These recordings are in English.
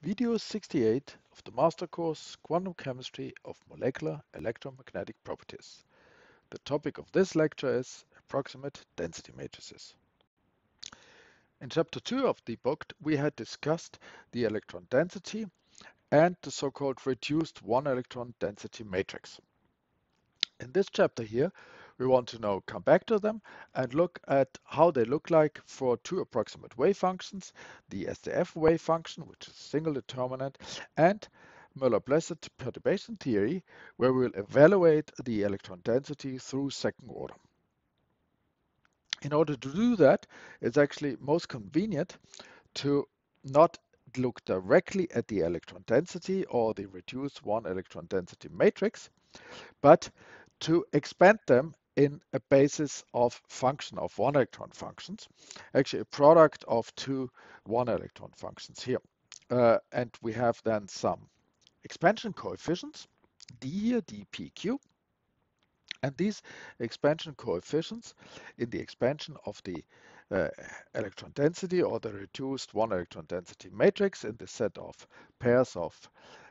Video 68 of the master course Quantum Chemistry of Molecular Electromagnetic Properties. The topic of this lecture is approximate density matrices. In chapter 2 of the book, we had discussed the electron density and the so-called reduced one-electron density matrix. In this chapter here, we want to now come back to them and look at how they look like for two approximate wave functions, the SDF wave function, which is single determinant, and Müller-Blessed perturbation theory, where we'll evaluate the electron density through second order. In order to do that, it's actually most convenient to not look directly at the electron density or the reduced one electron density matrix, but to expand them in a basis of function of one electron functions, actually a product of two one electron functions here. And we have then some expansion coefficients, d here, dpq, and these expansion coefficients in the expansion of the uh, electron density or the reduced one electron density matrix in the set of pairs of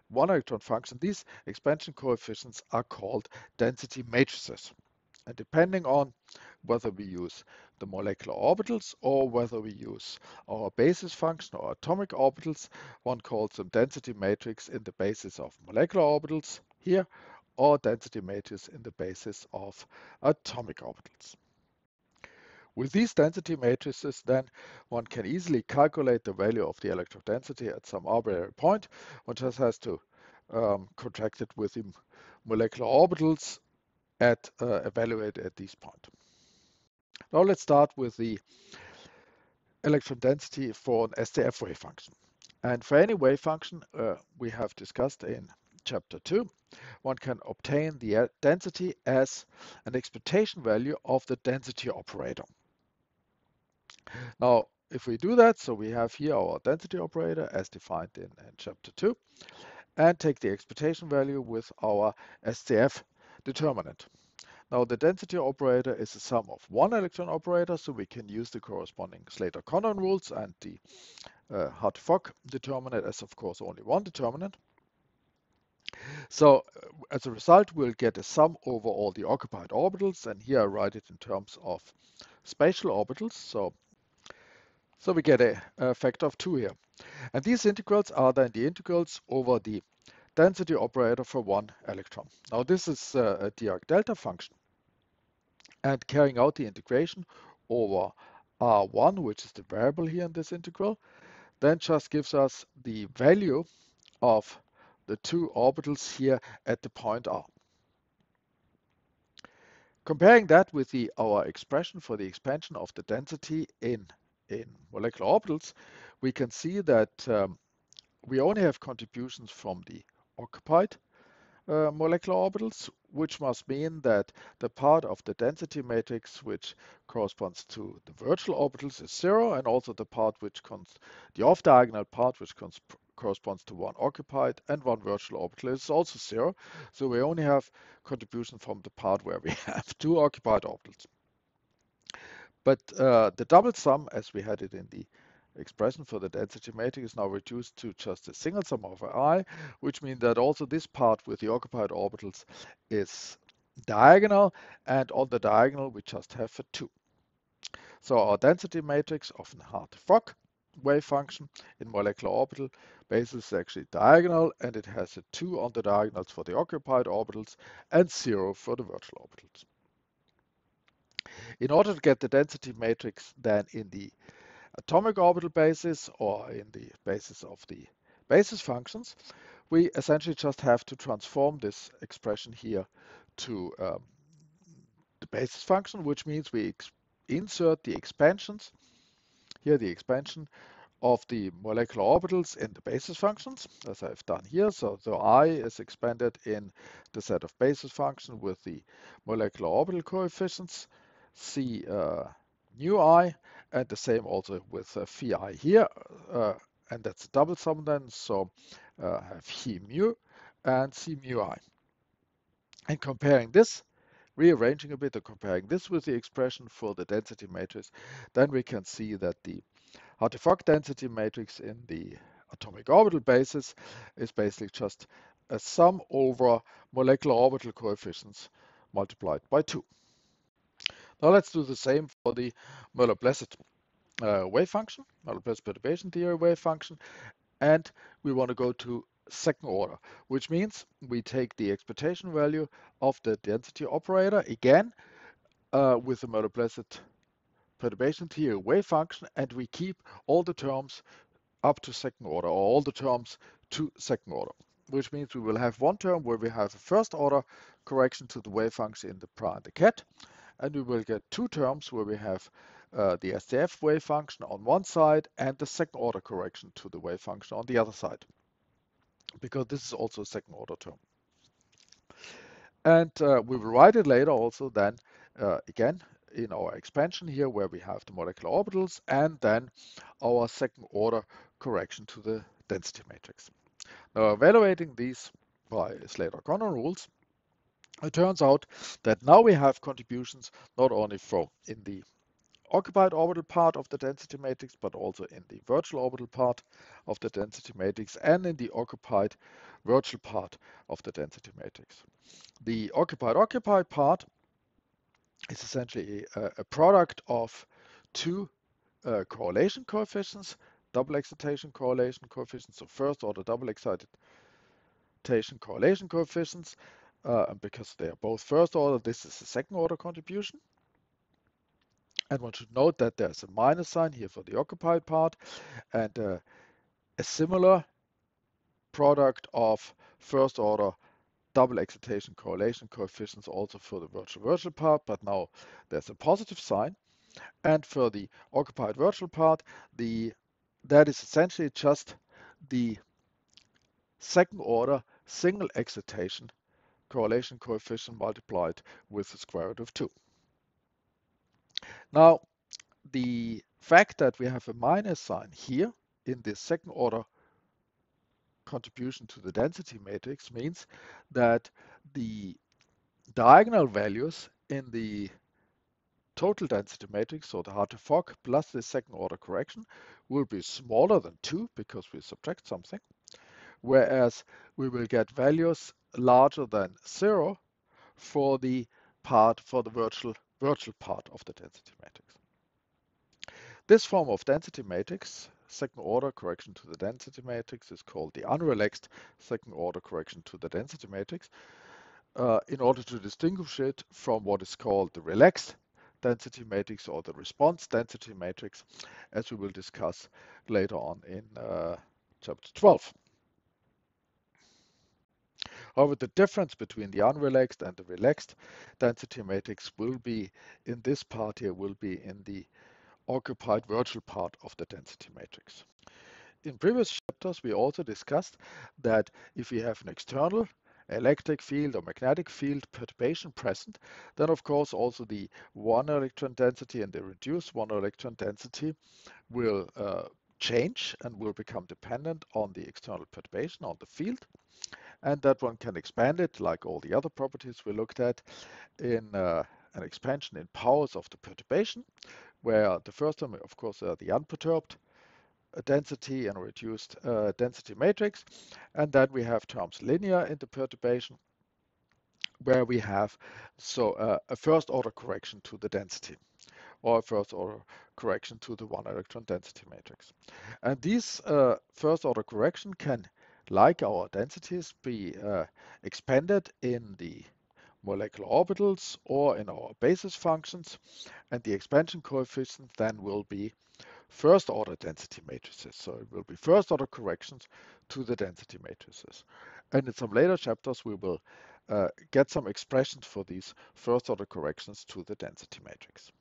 one electron function, these expansion coefficients are called density matrices. And depending on whether we use the molecular orbitals or whether we use our basis function or atomic orbitals, one calls them density matrix in the basis of molecular orbitals here, or density matrix in the basis of atomic orbitals. With these density matrices, then one can easily calculate the value of the electron density at some arbitrary point. One just has to contract it with the molecular orbitals evaluated at this point. Now let's start with the electron density for an SDF wave function. And for any wave function we have discussed in chapter 2, one can obtain the density as an expectation value of the density operator. Now, if we do that, so we have here our density operator as defined in chapter 2, and take the expectation value with our SDF determinant. Now, the density operator is a sum of one electron operator, so we can use the corresponding Slater-Condon rules, and the Hartree-Fock determinant as, of course, only one determinant. So as a result, we'll get a sum over all the occupied orbitals, and here I write it in terms of spatial orbitals. So we get a factor of 2 here. And these integrals are then the integrals over the density operator for one electron. Now this is a Dirac delta function. And carrying out the integration over R1, which is the variable here in this integral, then just gives us the value of the two orbitals here at the point R. Comparing that with our expression for the expansion of the density in molecular orbitals, we can see that we only have contributions from the occupied molecular orbitals, which must mean that the part of the density matrix which corresponds to the virtual orbitals is 0, and also the part which the off-diagonal part which corresponds to one occupied and one virtual orbital is also 0. So we only have contribution from the part where we have two occupied orbitals. But the double sum, as we had it in the expression for the density matrix, is now reduced to just a single sum over I, which means that also this part with the occupied orbitals is diagonal, and on the diagonal we just have a 2. So our density matrix of a Hartree-Fock wave function in molecular orbital basis is actually diagonal, and it has a 2 on the diagonals for the occupied orbitals and 0 for the virtual orbitals. In order to get the density matrix then in the atomic orbital basis or in the basis of the basis functions, we essentially just have to transform this expression here to the basis function, which means we insert the expansions, here the expansion of the molecular orbitals in the basis functions, as I've done here. So the I is expanded in the set of basis function with the molecular orbital coefficients, C nu I, and the same also with phi I here, and that's a double sum then, so have phi mu and C mu I. And comparing this, rearranging a bit and comparing this with the expression for the density matrix, then we can see that the Hartree-Fock density matrix in the atomic orbital basis is basically just a sum over molecular orbital coefficients multiplied by 2. Now let's do the same for the Müller-Blechett wave function, Müller-Blechett perturbation theory wave function, and we want to go to second order, which means we take the expectation value of the density operator again with the Müller-Blechett perturbation theory wave function, and we keep all the terms up to second order, or all the terms to second order, which means we will have one term where we have a first order correction to the wave function in the pra and the ket, and we will get two terms where we have the SDF wave function on one side and the second order correction to the wave function on the other side, because this is also a second order term. And we will write it later also then again in our expansion here where we have the molecular orbitals and then our second order correction to the density matrix. Now evaluating these by Slater-Connon rules, it turns out that now we have contributions not only from in the occupied orbital part of the density matrix, but also in the virtual orbital part of the density matrix and in the occupied virtual part of the density matrix. The occupied part is essentially a product of two correlation coefficients, double excitation correlation coefficients, so first order double excitation correlation coefficients, and because they are both first order, this is a second order contribution. And one should note that there's a minus sign here for the occupied part and a similar product of first order double excitation correlation coefficients also for the virtual part, but now there's a positive sign. And for the occupied virtual part, that is essentially just the second order single excitation correlation coefficient multiplied with the square root of 2. Now, the fact that we have a minus sign here in this second order contribution to the density matrix means that the diagonal values in the total density matrix, so the Hartree-Fock plus the second order correction, will be smaller than 2 because we subtract something, whereas we will get values larger than 0 for the virtual part of the density matrix. This form of density matrix, second order correction to the density matrix, is called the unrelaxed second order correction to the density matrix, in order to distinguish it from what is called the relaxed density matrix or the response density matrix, as we will discuss later on in chapter 12. However, the difference between the unrelaxed and the relaxed density matrix will be in this part here, will be in the occupied virtual part of the density matrix. In previous chapters, we also discussed that if we have an external electric field or magnetic field perturbation present, then of course also the one electron density and the reduced one electron density will change and will become dependent on the external perturbation on the field, and that one can expand it like all the other properties we looked at in an expansion in powers of the perturbation, where the first term of course are the unperturbed density and reduced density matrix, and then we have terms linear in the perturbation where we have a first order correction to the density or a first order correction to the one electron density matrix. And these first order correction can, like our densities, be expanded in the molecular orbitals or in our basis functions, and the expansion coefficient then will be first order density matrices. So it will be first order corrections to the density matrices. And in some later chapters, we will get some expressions for these first order corrections to the density matrix.